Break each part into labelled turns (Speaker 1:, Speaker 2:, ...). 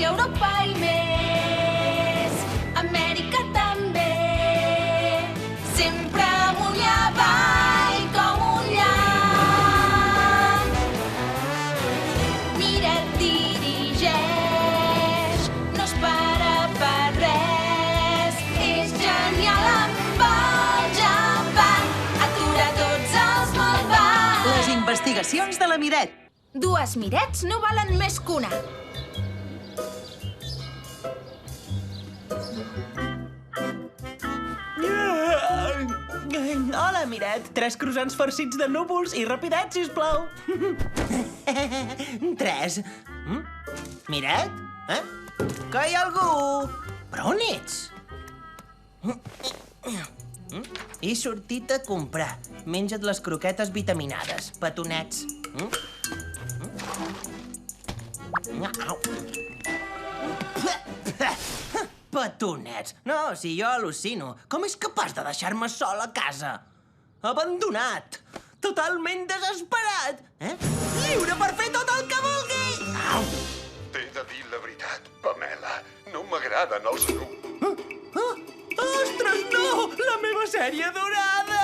Speaker 1: Europa i més. Amèrica també. Sempre amunt i avall com un llamp. Miret dirigeix, no es para per res. És genial amb el Japan. Atura tots els malvats.
Speaker 2: Les investigacions de la Miret.
Speaker 1: Dues mirets no valen més que una.
Speaker 3: Hola, Miret. 3 croissants farcits de núvols i rapidet, sisplau. 3. Miret? Que hi ha algú? Però on ets? He sortit a comprar. Menja't les croquetes vitaminades, petonets. Petonets. No, si jo al·lucino. Com és capaç de deixar-me sol a casa? Abandonat. Totalment desesperat. Lliure per fer tot el que vulgui.
Speaker 4: T'he de dir la veritat, Pamela. No m'agraden els grups.
Speaker 3: Ostres, no! La meva sèrie dorada!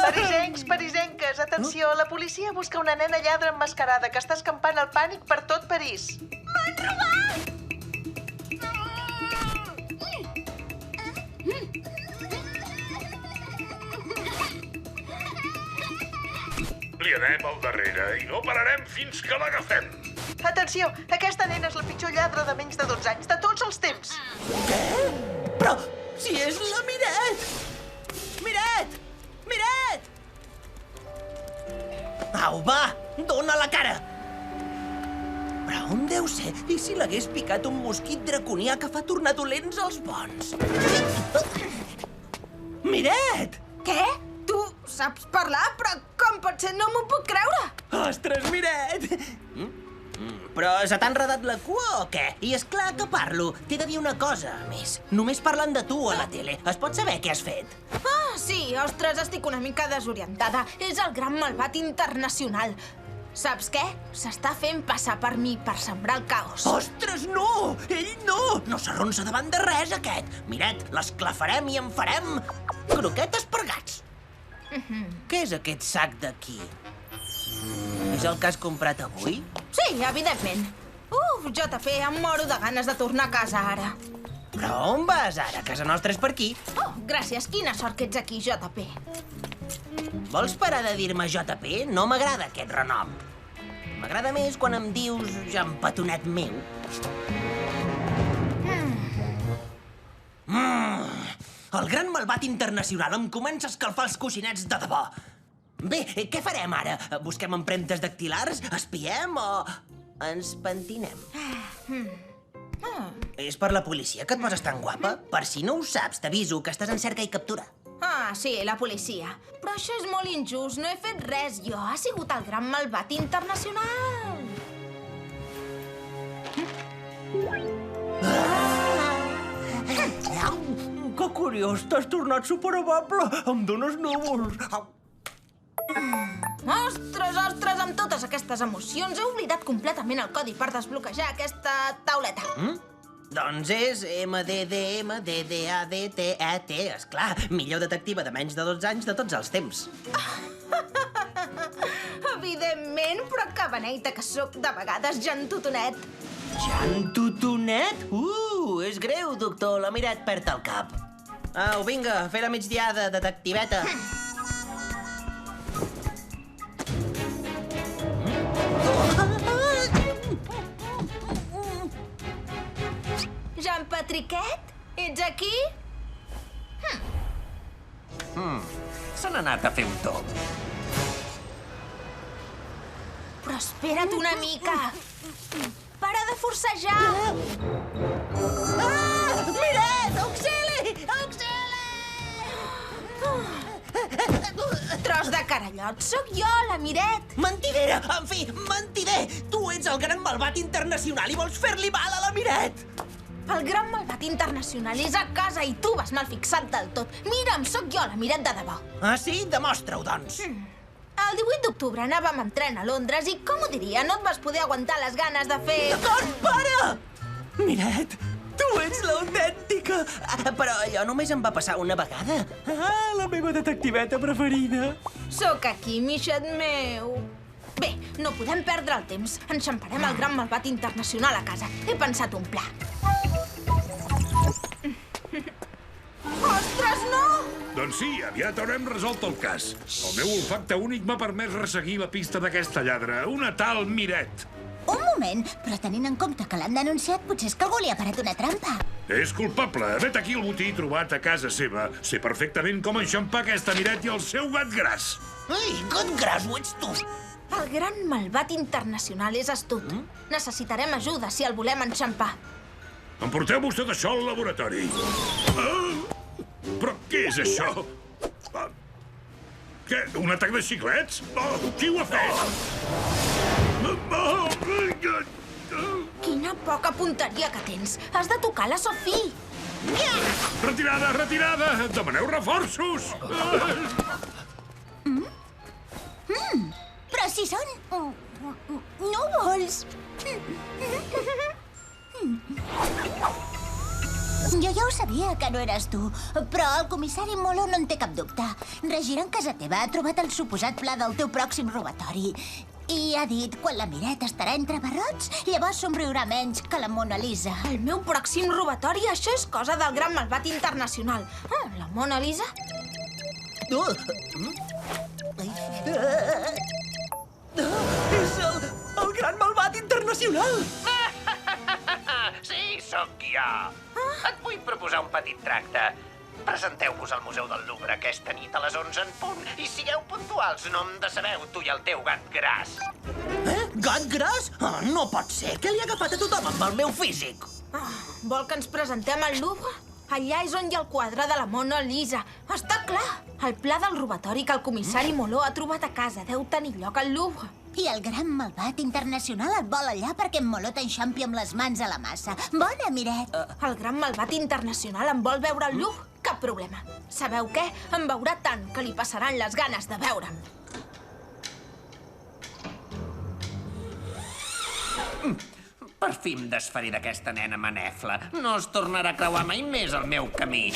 Speaker 5: Parisencs, parisenques, atenció, la policia busca una nena lladra emmascarada que està escampant el pànic per tot París.
Speaker 1: M'han robat!
Speaker 4: Li anem al darrere i no pararem fins que l'agafem.
Speaker 5: Atenció, aquesta nena és la pitjor lladra de menys de 12 anys de tots els temps.
Speaker 3: Què? Però si és la Miret! Miret! Miret! Au, va! Dóna la cara! Però on deu ser? I si l'hagués picat un mosquit draconià que fa tornar dolents els bons? Miret!
Speaker 1: Què? Tu saps parlar? Però com pot ser? No m'ho puc creure!
Speaker 3: Ostres, Miret! Però se t'ha enredat la cua o què? I és clar que parlo. T'he de dir una cosa, a més. Només parlen de tu a la tele. Es pot saber què has fet?
Speaker 1: Ah, sí, ostres, estic una mica desorientada. És el gran malvat internacional. Saps què? S'està fent passar per mi per sembrar el caos.
Speaker 3: Ostres, no! Ell no! No s'arronsa davant de res, aquest. Miret, l'esclafarem i en farem croquetes per gats. Què és aquest sac d'aquí? És el que has comprat avui?
Speaker 1: Sí, evidentment. JP, em moro de ganes de tornar a casa ara.
Speaker 3: Però on vas ara? Casa nostra és per aquí.
Speaker 1: Oh, gràcies. Quina sort que ets aquí, JP.
Speaker 3: Vols parar de dir-me JP? No m'agrada aquest renom. M'agrada més quan em dius Jean Petonet meu. El gran malvat internacional em comença a escalfar els coixinets de debò. Bé, què farem ara? Busquem empremtes dactilars? Espiem o ens pentinem? És per la policia que et poses tan guapa? Per si no ho saps, t'aviso que estàs en cerca i captura.
Speaker 1: Ah, sí, la policia. Però això és molt injust. No he fet res, jo. Ha sigut el gran malvat internacional.
Speaker 3: Que curiós, t'has tornat superamable. Em dones núvols.
Speaker 1: Ostres, ostres, amb totes aquestes emocions he oblidat completament el codi per desbloquejar aquesta tauleta.
Speaker 3: Doncs és MDDMDDADTET, esclar. Millor detectiva de menys de 12 anys de tots els temps.
Speaker 1: Evidentment, però que beneita que sóc de vegades Jantutonet.
Speaker 3: Jantutonet? És greu, doctor. La Miret perd el cap. Au, vinga, fer la migdiada, detectiveta.
Speaker 1: Jean Patriquet? Ets aquí?
Speaker 6: S'han anat a fer un tomb.
Speaker 1: Però espera't una mica. Para de forcejar.
Speaker 3: Miret, auxili! Auxili!
Speaker 1: Tros de carallot, sóc jo, la Miret.
Speaker 3: Mentidera! En fi, mentider! Tu ets el gran malvat internacional i vols fer-li mal a la Miret!
Speaker 1: El gran malvat internacional és a casa i tu vas mal fixat del tot. Mira'm, sóc jo, la Miret de debò.
Speaker 3: Ah, sí? Demostra-ho, doncs.
Speaker 1: El 18 d'octubre anàvem amb tren a Londres i, com ho diria, no et vas poder aguantar les ganes de fer...
Speaker 3: D'acord, para! Miret, tu ets l'autèntica! Però allò només em va passar una vegada. Ah, la meva detectiveta preferida.
Speaker 1: Sóc aquí, mixet meu. Bé, no podem perdre el temps. Enxamparem el gran malvat internacional a casa. He pensat un pla. Ostres, no!
Speaker 7: Doncs sí, aviat haurem resolt el cas. El meu olfacte únic m'ha permès resseguir la pista d'aquesta lladra, una tal Miret.
Speaker 8: Un moment, però tenint en compte que l'han denunciat, potser és que algú li ha parat una trampa.
Speaker 7: És culpable. Vet aquí el botí trobat a casa seva. Sé perfectament com enxampar aquesta Miret i el seu gat gras.
Speaker 3: Ai, gat gras, ho ets tu!
Speaker 1: El gran malvat internacional és astut. Necessitarem ajuda si el volem enxampar.
Speaker 7: Emporteu-vos tot això al laboratori. Però què és això? Què? Un atac de xiclets? Qui ho ha fet?
Speaker 1: Quina poca punteria que tens. Has de tocar la Sophie.
Speaker 7: Retirada, retirada! Demaneu reforços!
Speaker 8: Però si són... núvols! Jo ja ho sabia que no eres tu, però el comissari Molo no en té cap dubte. Regirant casa teva ha trobat el suposat pla del teu pròxim robatori. I ha dit, quan la Miret estarà entre barrots, llavors somriurà menys que la Mona Lisa.
Speaker 1: El meu pròxim robatori, això és cosa del gran malvat internacional. Ah, la Mona Lisa?
Speaker 3: És el gran malvat internacional!
Speaker 6: Sí, sóc jo. Et vull proposar un petit tracte. Presenteu-vos al Museu del Louvre aquesta nit a les 11 en punt i sigueu puntuals, no em decebeu, tu i el teu gat gras.
Speaker 3: Gat gras? No pot ser. Què li ha agafat a tothom amb el meu físic?
Speaker 1: Vol que ens presentem al Louvre? Allà és on hi ha el quadre de la Mona Lisa. Està clar. El pla del robatori que el comissari Moló ha trobat a casa deu tenir lloc al Louvre.
Speaker 8: I el gran malvat internacional et vol allà perquè en Moló t'enxampi amb les mans a la massa. Bona, Miret!
Speaker 1: El gran malvat internacional em vol veure al Louvre? Cap problema. Sabeu què? Em veurà tant que li passaran les ganes de veure'm.
Speaker 6: Per fi em desfaré d'aquesta nena manefla. No es tornarà a creuar mai més el meu camí.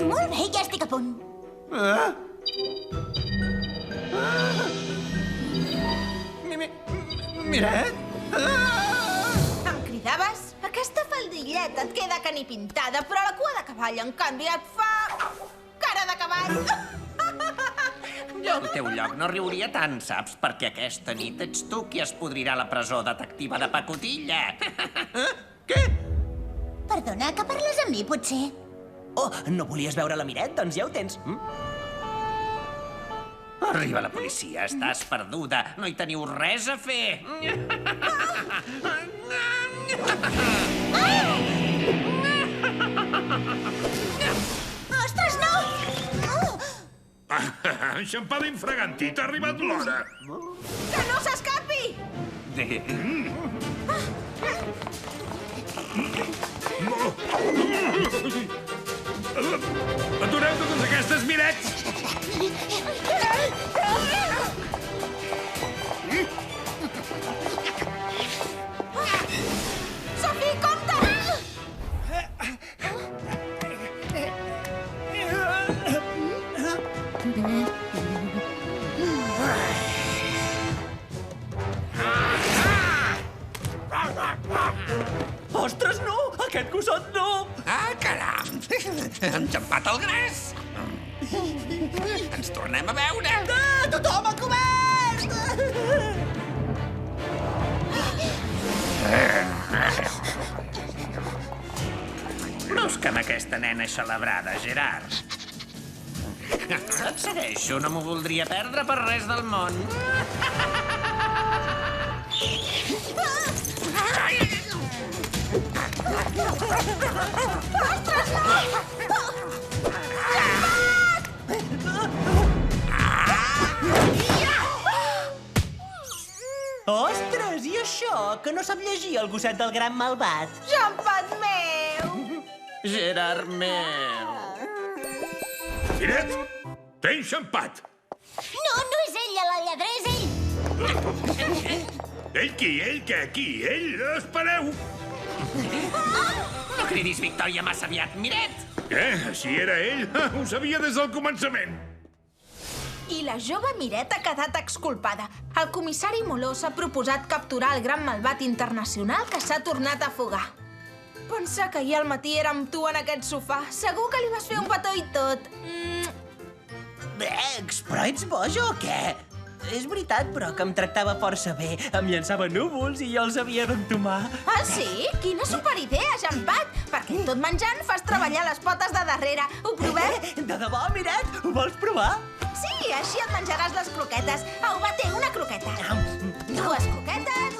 Speaker 8: Molt bé, ja estic a punt.
Speaker 3: Miret?
Speaker 1: Em cridaves? Aquesta faldilleta et queda que ni pintada, però la cua de cavall, en canvi, et fa... cara de cavall!
Speaker 6: Jo al teu lloc no riuria tant, saps? Perquè aquesta nit ets tu qui es podrirà a la presó, detectiva de pacotilla.
Speaker 3: Què?
Speaker 8: Perdona, que parles amb mi, potser?
Speaker 3: Oh, no volies veure la Miret? Doncs ja ho tens.
Speaker 6: Arriba la policia, estàs perduda. No hi teniu res a fer.
Speaker 8: Ostres, no!
Speaker 7: Enxampada infraganti, t'ha arribat l'hora.
Speaker 1: Que no s'escapi!
Speaker 7: Atureu totes aquestes Mirets!
Speaker 1: Sophie, compte!
Speaker 3: Ostres, no! Aquest gossot no!
Speaker 6: Ah, caram! Enxampat el gras! Ens tornem a veure!
Speaker 3: Tothom a cobert!
Speaker 6: Busca'm aquesta nena xalabrada, Gerard. Et segueixo, no m'ho voldria perdre per res del món.
Speaker 3: Ostres, i això? Que no sap llegir el gosset del gran malvat?
Speaker 1: Jampat meu!
Speaker 6: Gerard meu!
Speaker 7: Miret, T'he enxampat!
Speaker 8: No, no és ella, la lladre, és ell!
Speaker 7: Ell qui? Ell què? Qui? Ell? Espereu!
Speaker 6: No cridis victòria massa aviat, Miret!
Speaker 7: Què? Si era ell? Ho sabia des del començament.
Speaker 1: I la jove Miret ha quedat exculpada. El comissari Moló s'ha proposat capturar el gran malvat internacional que s'ha tornat a fugar. Pensar que ahir al matí era amb tu en aquest sofà. Segur que li vas fer un petó i tot.
Speaker 3: Bex, però ets boja o què? És veritat, però, que em tractava força bé. Em llançava núvols i jo els havia d'entomar.
Speaker 1: Ah, sí? Quina superidea, Jampat! Perquè tot menjant fas treballar les potes de darrere. Ho provem?
Speaker 3: De debò, Miret? Ho vols provar?
Speaker 1: Sí, així et menjaràs les croquetes. Au, va, té una croqueta. Dues croquetes.